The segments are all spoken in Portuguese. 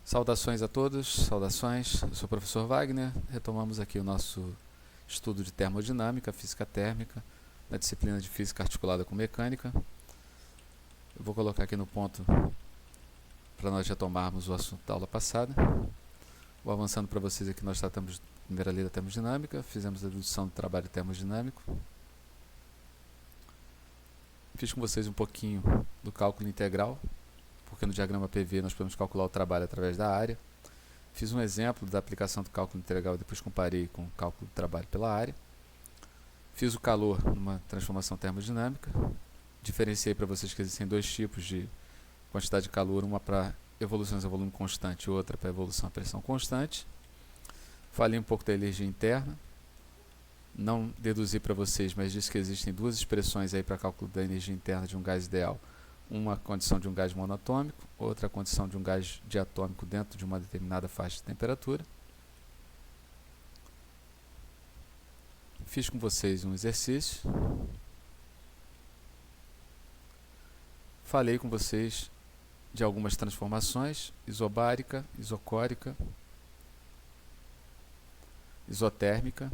Saudações a todos, saudações, eu sou o professor Wagner. Retomamos aqui o nosso estudo de termodinâmica, física térmica, na disciplina de física articulada com mecânica. Eu vou colocar aqui no ponto para nós retomarmos o assunto da aula passada. Vou avançando para vocês aqui, nós tratamos da primeira lei da termodinâmica, fizemos a dedução do trabalho termodinâmico. Fiz com vocês um pouquinho do cálculo integral, porque no diagrama PV nós podemos calcular o trabalho através da área. Fiz um exemplo da aplicação do cálculo integral e depois comparei com o cálculo do trabalho pela área. Fiz o calor numa transformação termodinâmica. Diferenciei para vocês que existem dois tipos de quantidade de calor, uma para evoluções a volume constante e outra para evolução a pressão constante. Falei um pouco da energia interna. Não deduzi para vocês, mas disse que existem duas expressões aí para cálculo da energia interna de um gás ideal. Uma condição de um gás monatômico, outra condição de um gás diatômico dentro de uma determinada faixa de temperatura. Fiz com vocês um exercício. Falei com vocês de algumas transformações: isobárica, isocórica, isotérmica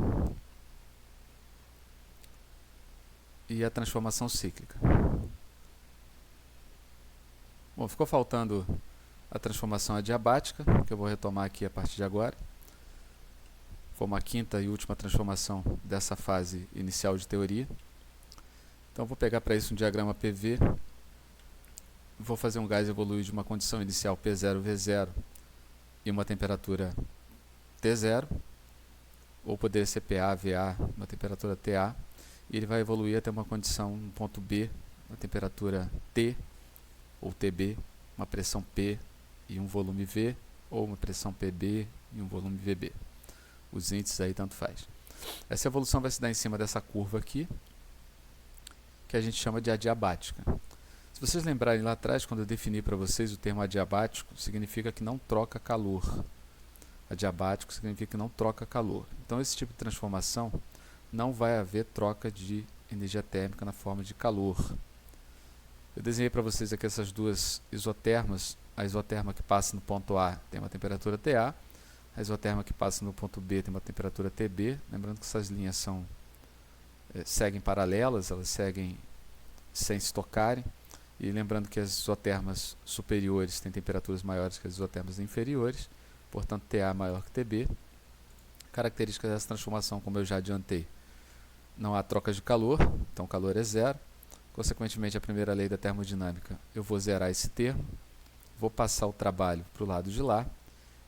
e a transformação cíclica. Bom, ficou faltando a transformação adiabática, que eu vou retomar aqui a partir de agora. Foi uma quinta e última transformação dessa fase inicial de teoria. Então, vou pegar para isso um diagrama PV. Vou fazer um gás evoluir de uma condição inicial P0, V0 e uma temperatura T0, ou poderia ser PA, VA, uma temperatura TA, e ele vai evoluir até uma condição no ponto B, uma temperatura T, ou TB, uma pressão P e um volume V, ou uma pressão PB e um volume VB. Os índices aí tanto faz. Essa evolução vai se dar em cima dessa curva aqui, que a gente chama de adiabática. Se vocês lembrarem lá atrás, quando eu defini para vocês o termo adiabático, significa que não troca calor. Adiabático significa que não troca calor. Então, esse tipo de transformação não vai haver troca de energia térmica na forma de calor. Eu desenhei para vocês aqui essas duas isotermas. A isoterma que passa no ponto A tem uma temperatura TA, a isoterma que passa no ponto B tem uma temperatura TB. Lembrando que essas linhas seguem paralelas, elas seguem sem se tocarem. E lembrando que as isotermas superiores têm temperaturas maiores que as isotermas inferiores, portanto TA maior que TB. Características dessa transformação, como eu já adiantei: não há troca de calor, então o calor é zero. Consequentemente, a primeira lei da termodinâmica, eu vou zerar esse termo, vou passar o trabalho para o lado de lá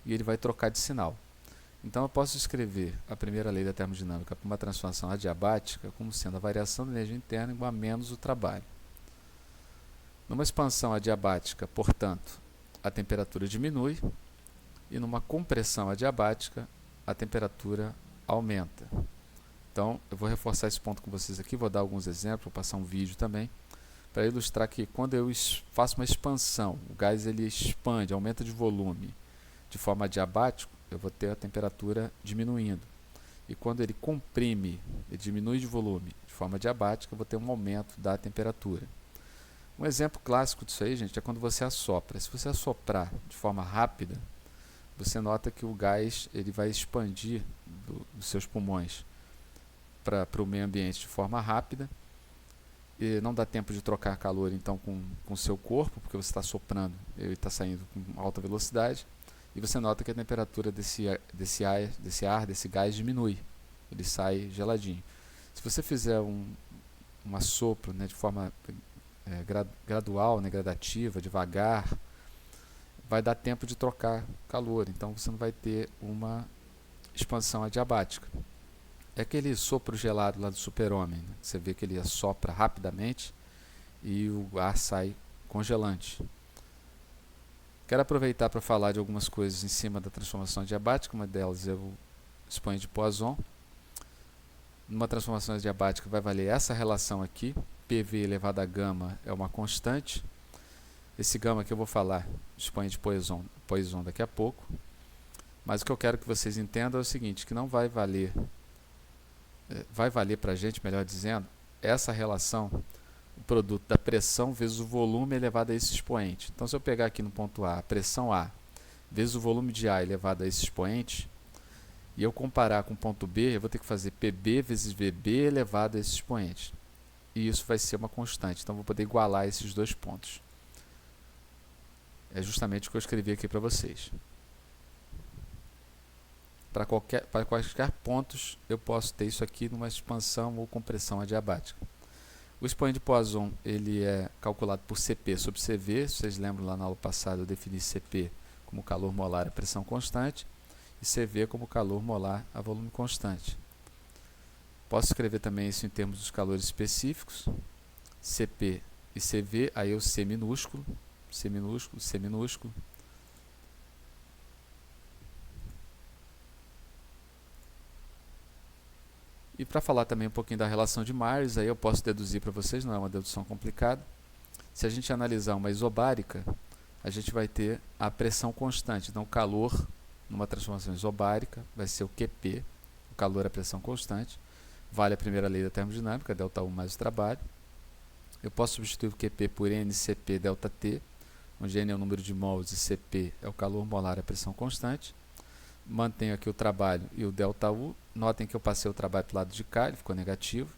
e ele vai trocar de sinal. Então, eu posso escrever a primeira lei da termodinâmica para uma transformação adiabática como sendo a variação da energia interna igual a menos o trabalho. Numa expansão adiabática, portanto, a temperatura diminui, e numa compressão adiabática, a temperatura aumenta. Então, eu vou reforçar esse ponto com vocês aqui, vou dar alguns exemplos, vou passar um vídeo também, para ilustrar que quando eu faço uma expansão, o gás ele expande, aumenta de volume de forma adiabática, eu vou ter a temperatura diminuindo. E quando ele comprime, ele diminui de volume de forma adiabática, eu vou ter um aumento da temperatura. Um exemplo clássico disso aí, gente, é quando você assopra. Se você assoprar de forma rápida, você nota que o gás ele vai expandir dos seus pulmões para o meio ambiente de forma rápida, e não dá tempo de trocar calor então com o seu corpo, porque você está soprando, ele está saindo com alta velocidade, e você nota que a temperatura desse gás diminui, ele sai geladinho. Se você fizer um assopro, né, de forma gradual, né, gradativa, devagar, vai dar tempo de trocar calor, então você não vai ter uma expansão adiabática. É aquele sopro gelado lá do Super-Homem, né? Você vê que ele assopra rapidamente e o ar sai congelante. Quero aproveitar para falar de algumas coisas em cima da transformação adiabática. Uma delas eu exponho de Poisson. Numa transformação adiabática vai valer essa relação aqui, PV elevado a gama é uma constante. Esse gama que eu vou falar, exponho de Poisson daqui a pouco. Mas o que eu quero que vocês entendam é o seguinte, que não vai valer para a gente, melhor dizendo, essa relação, o produto da pressão vezes o volume elevado a esse expoente. Então, se eu pegar aqui no ponto A, a pressão A vezes o volume de A elevado a esse expoente, e eu comparar com o ponto B, eu vou ter que fazer PB vezes VB elevado a esse expoente. E isso vai ser uma constante, então eu vou poder igualar esses dois pontos. É justamente o que eu escrevi aqui para vocês. Para quaisquer pontos, eu posso ter isso aqui numa expansão ou compressão adiabática. O expoente de Poisson ele é calculado por Cp sobre Cv. Vocês lembram lá na aula passada eu defini Cp como calor molar a pressão constante e Cv como calor molar a volume constante. Posso escrever também isso em termos dos calores específicos, Cp e Cv, aí o C minúsculo, C minúsculo, C minúsculo. E para falar também um pouquinho da relação de Myers, aí eu posso deduzir para vocês, não é uma dedução complicada. Se a gente analisar uma isobárica, a gente vai ter a pressão constante. Então, o calor numa transformação isobárica vai ser o QP, o calor é a pressão constante. Vale a primeira lei da termodinâmica, ΔU mais o trabalho. Eu posso substituir o QP por NCP ΔT, onde N é o número de mols e Cp é o calor molar a pressão constante. Mantenho aqui o trabalho e o ΔU. Notem que eu passei o trabalho para o lado de cá, ele ficou negativo.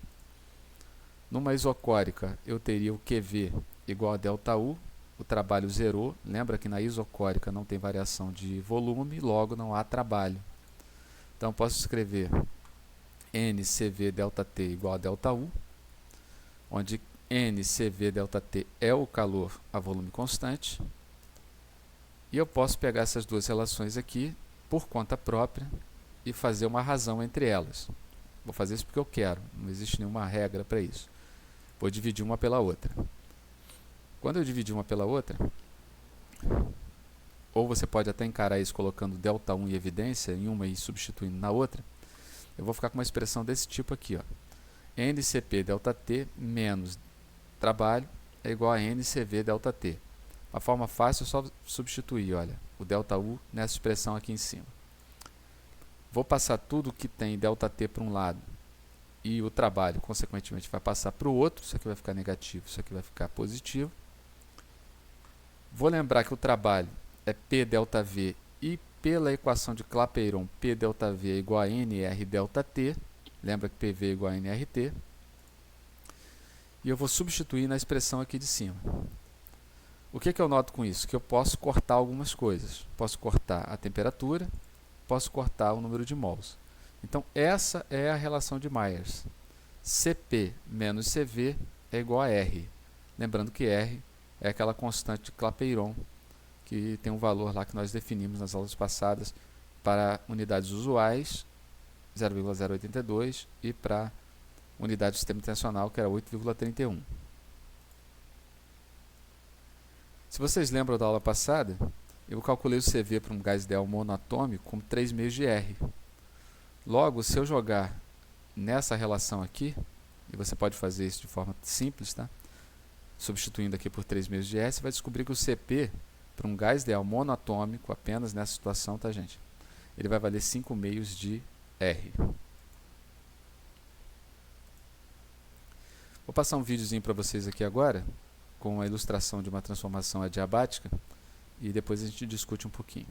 Numa isocórica, eu teria o QV igual a ΔU, o trabalho zerou. Lembra que na isocórica não tem variação de volume, logo não há trabalho. Então, eu posso escrever NCV ΔT igual a ΔU, onde NCV ΔT é o calor a volume constante. E eu posso pegar essas duas relações aqui, por conta própria, e fazer uma razão entre elas. Vou fazer isso porque eu quero, não existe nenhuma regra para isso. Vou dividir uma pela outra. Quando eu dividir uma pela outra, ou você pode até encarar isso colocando ΔU em evidência, em uma e substituindo na outra, eu vou ficar com uma expressão desse tipo aqui, ó. NCP ΔT menos trabalho é igual a NCV ΔT. Uma forma fácil é só substituir, olha, o ΔU nessa expressão aqui em cima. Vou passar tudo que tem ΔT para um lado e o trabalho, consequentemente, vai passar para o outro. Isso aqui vai ficar negativo, isso aqui vai ficar positivo. Vou lembrar que o trabalho é P ΔV e pela equação de Clapeyron, P ΔV é igual a NR ΔT. Lembra que PV é igual a NRT. E eu vou substituir na expressão aqui de cima. O que eu noto com isso? Que eu posso cortar algumas coisas. Posso cortar a temperatura, posso cortar o número de mols. Então, essa é a relação de Myers. Cp menos Cv é igual a R. Lembrando que R é aquela constante de Clapeyron, que tem um valor lá que nós definimos nas aulas passadas para unidades usuais, 0,082, e para unidade de sistema intencional, que era 8,31. Se vocês lembram da aula passada, eu calculei o CV para um gás ideal monoatômico como 3 meios de R. Logo, se eu jogar nessa relação aqui, e você pode fazer isso de forma simples, tá? Substituindo aqui por 3 meios de R, você vai descobrir que o CP, para um gás ideal monoatômico, apenas nessa situação, tá, gente? Ele vai valer 5 meios de R. Vou passar um videozinho para vocês aqui agora, com a ilustração de uma transformação adiabática, e depois a gente discute um pouquinho.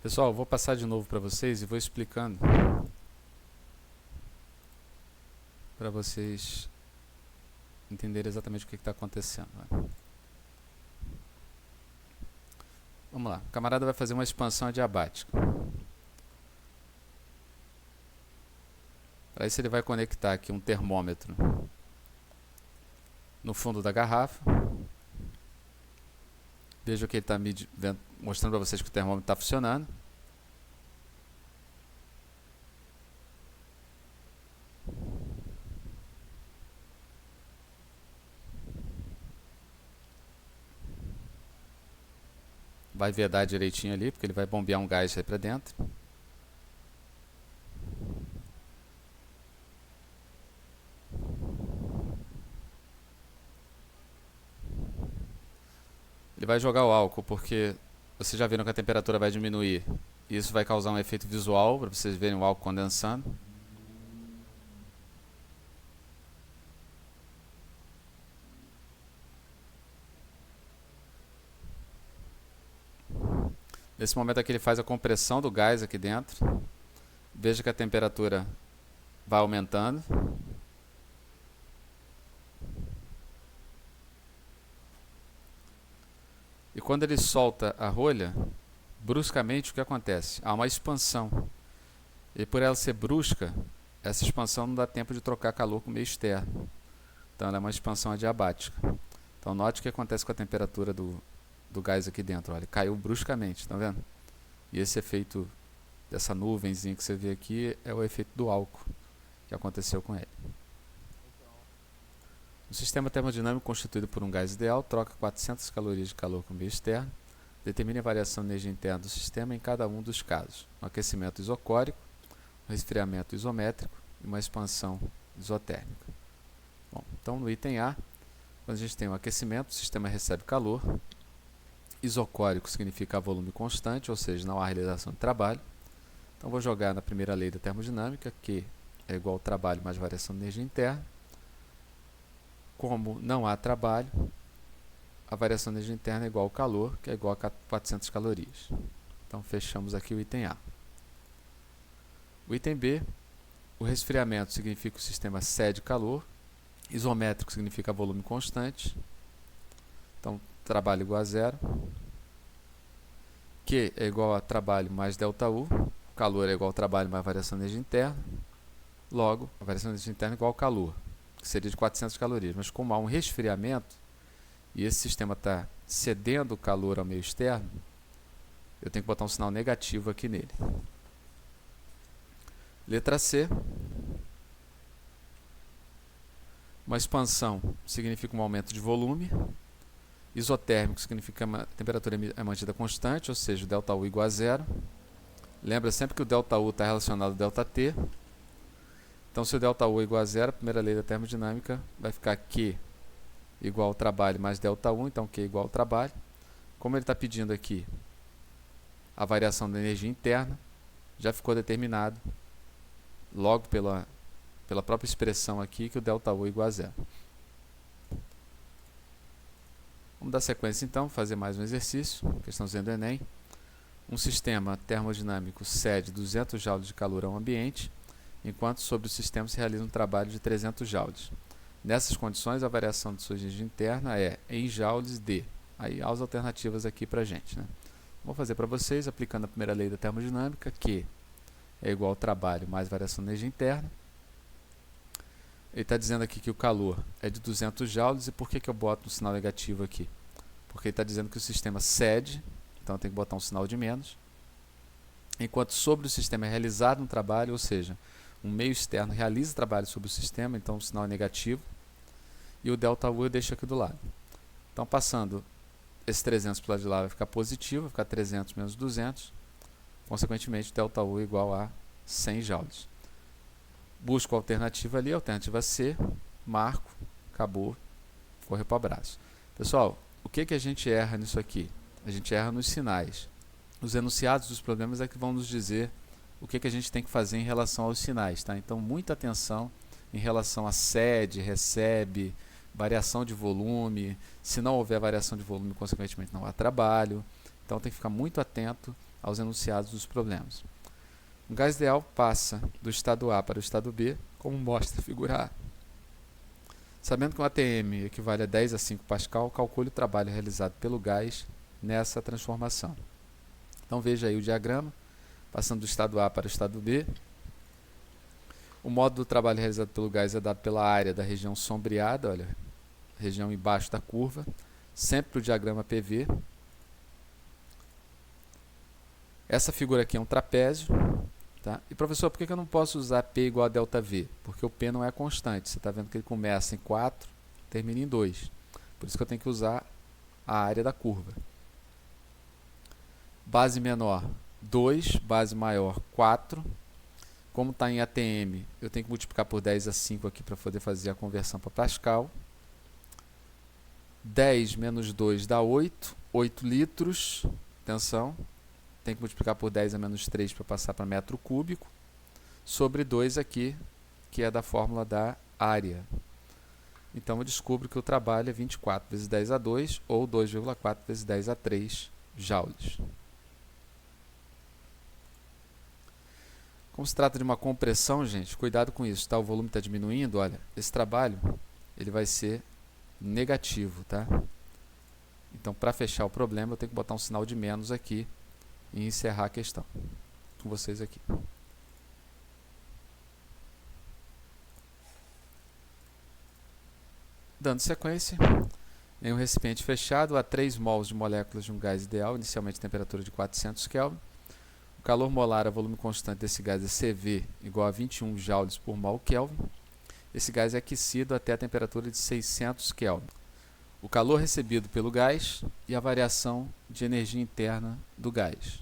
Pessoal, eu vou passar de novo para vocês e vou explicando para vocês entenderem exatamente o que está acontecendo. Vamos lá, o camarada vai fazer uma expansão adiabática. Para isso ele vai conectar aqui um termômetro no fundo da garrafa. Veja que ele está mostrando para vocês que o termômetro está funcionando. Vai vedar direitinho ali, porque ele vai bombear um gás aí para dentro. Ele vai jogar o álcool porque vocês já viram que a temperatura vai diminuir. E isso vai causar um efeito visual para vocês verem o álcool condensando. Nesse momento aqui ele faz a compressão do gás aqui dentro. Veja que a temperatura vai aumentando. E quando ele solta a rolha, bruscamente o que acontece? Há uma expansão. E por ela ser brusca, essa expansão não dá tempo de trocar calor com o meio externo. Então ela é uma expansão adiabática. Então note o que acontece com a temperatura do gás aqui dentro. Olha, caiu bruscamente, está vendo? E esse efeito dessa nuvenzinha que você vê aqui é o efeito do álcool que aconteceu com ele. O sistema termodinâmico constituído por um gás ideal troca 400 calorias de calor com o meio externo, determina a variação de energia interna do sistema em cada um dos casos: um aquecimento isocórico, um resfriamento isométrico e uma expansão isotérmica. Bom, então no item A, quando a gente tem um aquecimento, o sistema recebe calor. Isocórico significa volume constante, ou seja, não há realização de trabalho. Então vou jogar na primeira lei da termodinâmica, que é igual ao trabalho mais variação de energia interna. Como não há trabalho, a variação de energia interna é igual ao calor, que é igual a 400 calorias. Então fechamos aqui o item A. O item B, o resfriamento significa que o sistema cede calor. Isométrico significa volume constante. Então trabalho igual a zero. Q é igual a trabalho mais ΔU. Calor é igual ao trabalho mais variação de energia interna. Logo, a variação de energia interna é igual ao calor, que seria de 400 calorias. Mas como há um resfriamento e esse sistema está cedendo calor ao meio externo, eu tenho que botar um sinal negativo aqui nele. Letra C. Uma expansão significa um aumento de volume. Isotérmico significa que a temperatura é mantida constante, ou seja, o ΔU igual a zero. Lembra sempre que o ΔU está relacionado ao ΔT. Então, se o ΔU é igual a zero, a primeira lei da termodinâmica vai ficar Q igual ao trabalho mais ΔU, então Q igual ao trabalho. Como ele está pedindo aqui a variação da energia interna, já ficou determinado logo pela própria expressão aqui que o ΔU é igual a zero. Vamos dar sequência então, fazer mais um exercício, questãozinha do Enem. Um sistema termodinâmico cede 200 joules de calor ao ambiente, enquanto sobre o sistema se realiza um trabalho de 300 joules. Nessas condições, a variação de sua energia interna é em joules de. Aí há as alternativas aqui para a gente, né? Vou fazer para vocês, aplicando a primeira lei da termodinâmica, que é igual ao trabalho mais variação de energia interna. Ele está dizendo aqui que o calor é de 200 joules, e por que eu boto um sinal negativo aqui? Porque ele está dizendo que o sistema cede, então eu tenho que botar um sinal de menos, enquanto sobre o sistema é realizado um trabalho, ou seja, um meio externo realiza trabalho sobre o sistema, então o sinal é negativo, e o ΔU eu deixo aqui do lado. Então passando esse 300 para o lado de lá vai ficar positivo, vai ficar 300 menos 200, consequentemente ΔU é igual a 100 joules. Busco a alternativa ali, a alternativa C, marco, acabou, corre para o abraço. Pessoal, o que a gente erra nisso aqui? A gente erra nos sinais. Os enunciados dos problemas é que vão nos dizer o que a gente tem que fazer em relação aos sinais, tá? Então, muita atenção em relação a cede, recebe, variação de volume. Se não houver variação de volume, consequentemente não há trabalho. Então, tem que ficar muito atento aos enunciados dos problemas. Um gás ideal passa do estado A para o estado B, como mostra a figura A. Sabendo que um ATM equivale a 10 a 5 Pascal, calcule o trabalho realizado pelo gás nessa transformação. Então veja aí o diagrama, passando do estado A para o estado B. O modo do trabalho realizado pelo gás é dado pela área da região sombreada, olha, região embaixo da curva, sempre o diagrama PV. Essa figura aqui é um trapézio. Tá? E professor, por que eu não posso usar P igual a ΔV? Porque o P não é constante. Você está vendo que ele começa em 4, termina em 2. Por isso que eu tenho que usar a área da curva. Base menor, 2. Base maior, 4. Como está em ATM, eu tenho que multiplicar por 10 a 5 aqui para poder fazer a conversão para Pascal. 10 menos 2 dá 8. 8 litros. Atenção. Tem que multiplicar por 10 a menos 3 para passar para metro cúbico, sobre 2 aqui, que é da fórmula da área. Então eu descubro que o trabalho é 24 vezes 10 a 2, ou 2,4 vezes 10 a 3 joules. Como se trata de uma compressão, gente, cuidado com isso, tá? O volume está diminuindo, olha, esse trabalho ele vai ser negativo, tá? Então, para fechar o problema, eu tenho que botar um sinal de menos aqui, e encerrar a questão com vocês aqui. Dando sequência, em um recipiente fechado há 3 mols de moléculas de um gás ideal, inicialmente temperatura de 400 Kelvin. O calor molar a volume constante desse gás é CV igual a 21 joules por mol Kelvin. Esse gás é aquecido até a temperatura de 600 Kelvin. O calor recebido pelo gás e a variação de energia interna do gás.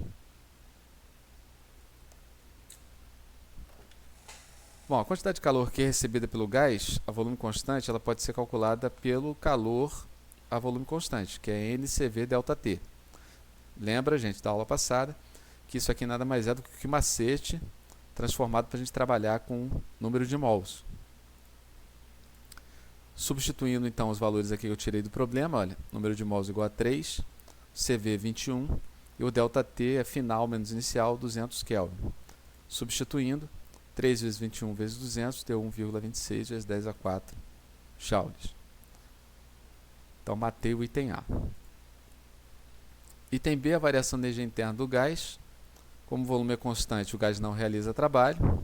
Bom, a quantidade de calor que é recebida pelo gás a volume constante, ela pode ser calculada pelo calor a volume constante, que é NCV ΔT. Lembra, gente, da aula passada, que isso aqui nada mais é do que macete transformado para a gente trabalhar com número de mols. Substituindo então os valores aqui que eu tirei do problema, olha, número de mols igual a 3, CV 21 e o ΔT é final menos inicial 200 Kelvin. Substituindo, 3 vezes 21 vezes 200 deu 1,26 vezes 10 a 4 joules. Então matei o item A. Item B, a variação de energia interna do gás. Como o volume é constante, o gás não realiza trabalho.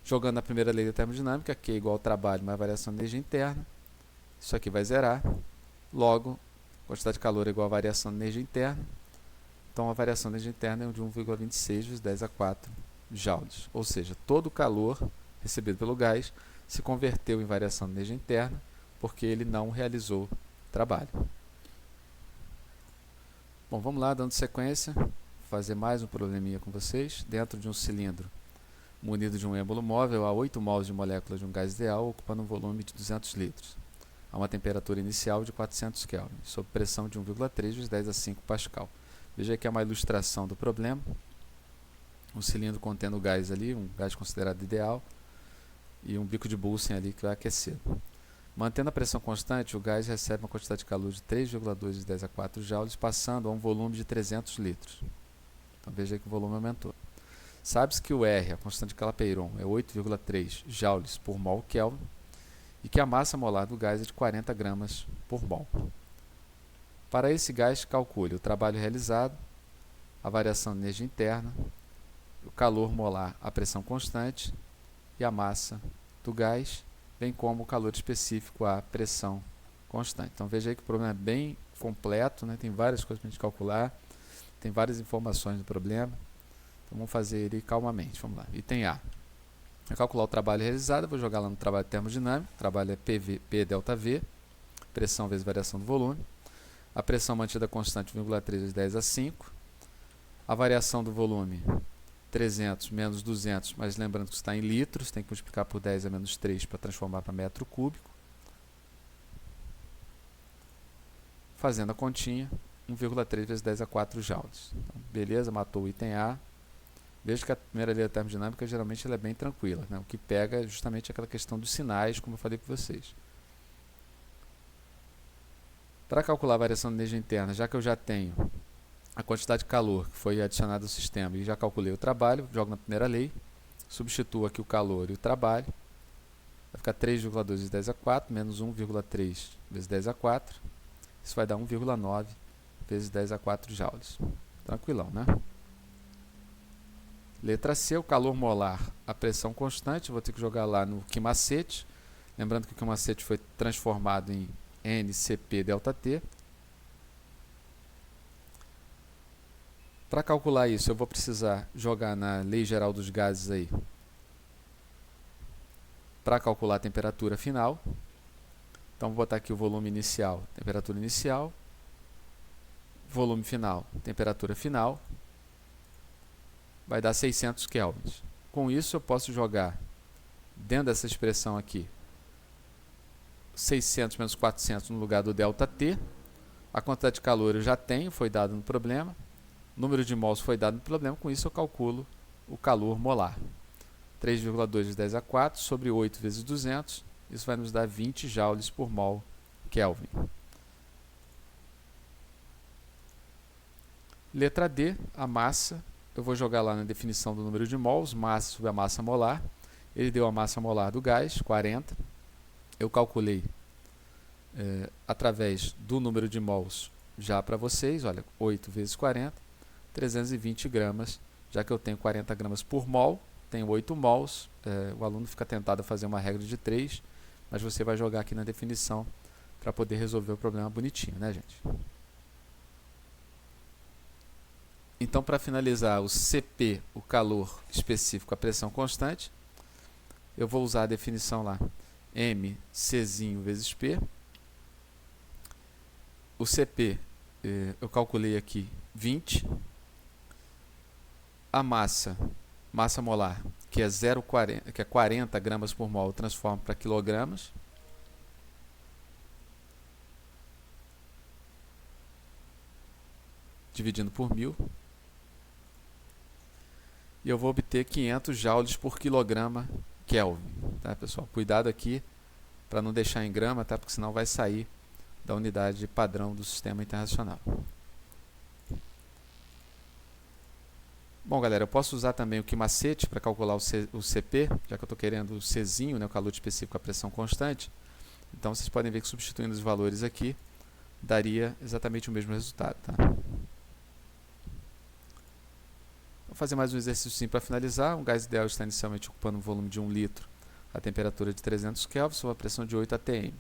Jogando a primeira lei da termodinâmica, Q é igual ao trabalho mais variação de energia interna. Isso aqui vai zerar. Logo, quantidade de calor é igual a variação de energia interna. Então, a variação de energia interna é de 1,26 vezes 10 a 4 joules. Ou seja, todo o calor recebido pelo gás se converteu em variação de energia interna porque ele não realizou trabalho. Bom, vamos lá, dando sequência, fazer mais um probleminha com vocês. Dentro de um cilindro munido de um êmbolo móvel, há 8 mols de moléculas de um gás ideal, ocupando um volume de 200 litros, a uma temperatura inicial de 400 Kelvin, sob pressão de 1,3 vezes 10 a 5 Pascal. Veja que é uma ilustração do problema. Um cilindro contendo gás ali, um gás considerado ideal, e um bico de Bunsen ali que vai aquecer. Mantendo a pressão constante, o gás recebe uma quantidade de calor de 3,2 vezes 10 a 4 joules, passando a um volume de 300 litros. Então veja que o volume aumentou. Sabe-se que o R, a constante de Clapeyron, é 8,3 joules por mol Kelvin e que a massa molar do gás é de 40 gramas por mol. Para esse gás, calcule o trabalho realizado, a variação de energia interna, o calor molar, a pressão constante e a massa do gás, bem como o calor específico, a pressão constante. Então veja aí que o problema é bem completo, né? Tem várias coisas para a gente calcular, tem várias informações do problema. Então vamos fazer ele calmamente. Vamos lá. Item A. Para calcular o trabalho realizado, eu vou jogar lá no trabalho termodinâmico. O trabalho é P ΔV, pressão vezes variação do volume. A pressão mantida constante 1,3 vezes 10 a 5. A variação do volume 300 menos 200, mas lembrando que está em litros, tem que multiplicar por 10 a menos 3 para transformar para metro cúbico. Fazendo a continha, 1,3 vezes 10 a 4 joules. Então, beleza, matou o item A. Veja que a primeira lei da termodinâmica geralmente ela é bem tranquila, né? O que pega é justamente aquela questão dos sinais, como eu falei com vocês. Para calcular a variação de energia interna, já que eu já tenho a quantidade de calor que foi adicionada ao sistema e já calculei o trabalho, jogo na primeira lei, substituo aqui o calor e o trabalho, vai ficar 3,2 vezes 10 a 4, menos 1,3 vezes 10 a 4, isso vai dar 1,9 vezes 10 a 4 joules. Tranquilão, né? Letra C, o calor molar, a pressão constante, vou ter que jogar lá no Q-macete, lembrando que o Q-macete foi transformado em NCP ΔT. Para calcular isso, eu vou precisar jogar na lei geral dos gases aí, para calcular a temperatura final. Então, vou botar aqui o volume inicial, temperatura inicial, volume final, temperatura final, vai dar 600 kelvins. Com isso, eu posso jogar dentro dessa expressão aqui 600 menos 400 no lugar do ΔT. A quantidade de calor eu já tenho, foi dado no problema. O número de mols foi dado no problema. Com isso, eu calculo o calor molar. 3,2 vezes 10 a 4 sobre 8 vezes 200. Isso vai nos dar 20 joules por mol Kelvin. Letra D, a massa. Eu vou jogar lá na definição do número de mols, massa sobre a massa molar. Ele deu a massa molar do gás, 40. Eu calculei através do número de mols já para vocês, olha, 8 vezes 40, 320 gramas, já que eu tenho 40 gramas por mol, tenho 8 mols, o aluno fica tentado a fazer uma regra de 3, mas você vai jogar aqui na definição para poder resolver o problema bonitinho, né, gente? Então, para finalizar, o CP, o calor específico, a pressão constante, eu vou usar a definição lá, mCzinho vezes P. O CP, eu calculei aqui 20. A massa molar, que é 0,40, que é 40 gramas por mol, eu transformo para quilogramas. Dividindo por 1000. E eu vou obter 500 joules por quilograma Kelvin. Tá, pessoal? Cuidado aqui para não deixar em grama, tá? Porque senão vai sair da unidade padrão do sistema internacional. Bom, galera, eu posso usar também o Q-macete para calcular o CP, já que eu estou querendo o Czinho, né, o calor específico, a pressão constante. Então, vocês podem ver que substituindo os valores aqui, daria exatamente o mesmo resultado. Tá? Vou fazer mais um exercício para finalizar. Um gás ideal está inicialmente ocupando um volume de 1 litro a temperatura de 300 Kelvin sob a pressão de 8 atm.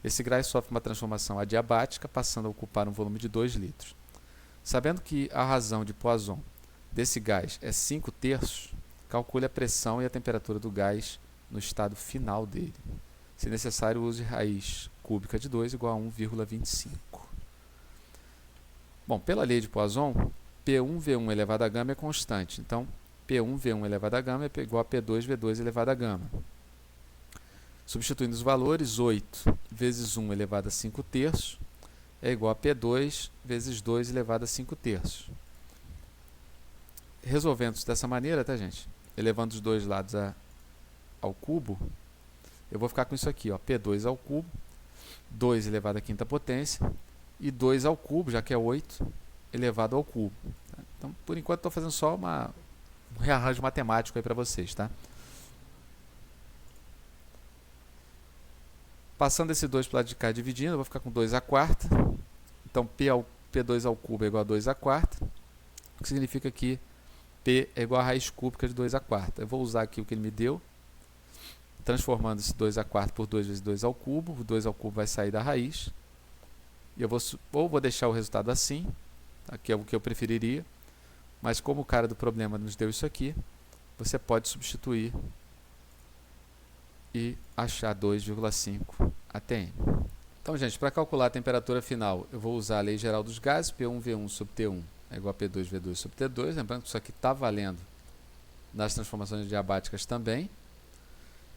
Esse gás sofre uma transformação adiabática, passando a ocupar um volume de 2 litros. Sabendo que a razão de Poisson desse gás é 5/3, calcule a pressão e a temperatura do gás no estado final dele. Se necessário, use raiz cúbica de 2 igual a 1,25. Bom, pela lei de Poisson, P1V1 elevado a gama é constante. Então, P1V1 elevado a gama é igual a P2V2 elevado a gama. Substituindo os valores, 8 vezes 1 elevado a 5/3 é igual a P2 vezes 2 elevado a 5/3. Resolvendo isso dessa maneira, tá, gente? Elevando os dois lados ao cubo, eu vou ficar com isso aqui, ó, P2 ao cubo, 2 elevado à quinta potência, e 2 ao cubo, já que é 8, elevado ao cubo. Tá? Então, por enquanto, estou fazendo só um rearranjo matemático aí para vocês, tá? Passando esse 2 para o lado de cá dividindo, eu vou ficar com 2 à quarta. Então, P2 ao cubo é igual a 2 à quarta, o que significa que P é igual a raiz cúbica de 2 à quarta. Eu vou usar aqui o que ele me deu, transformando esse 2 à quarta por 2 vezes 2 ao cubo. O 2 ao cubo vai sair da raiz. E eu vou deixar o resultado assim, tá, que é o que eu preferiria. Mas como o cara do problema nos deu isso aqui, você pode substituir e achar 2,5 atm. Então, gente, para calcular a temperatura final, eu vou usar a lei geral dos gases, P1V1 sobre T1 é igual a P2V2 sobre T2. Lembrando que isso aqui está valendo nas transformações adiabáticas também.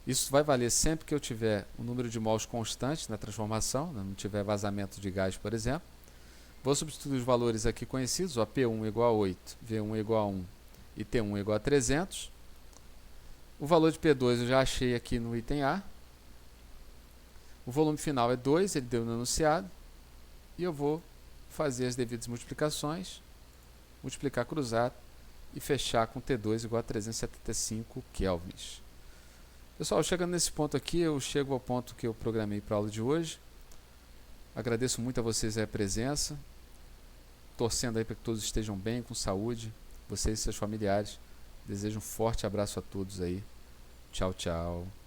Isso vai valer sempre que eu tiver o número de mols constante na transformação, não tiver vazamento de gás, por exemplo. Vou substituir os valores aqui conhecidos, ó, P1 igual a 8, V1 igual a 1 e T1 igual a 300. O valor de P2 eu já achei aqui no item A. O volume final é 2, ele deu no enunciado. E eu vou fazer as devidas multiplicações multiplicar cruzado e fechar com T2 igual a 375 kelvins. Pessoal, chegando nesse ponto aqui, eu chego ao ponto que eu programei para a aula de hoje. Agradeço muito a vocês a presença, torcendo aí para que todos estejam bem, com saúde, vocês e seus familiares. Desejo um forte abraço a todos aí. Tchau, tchau.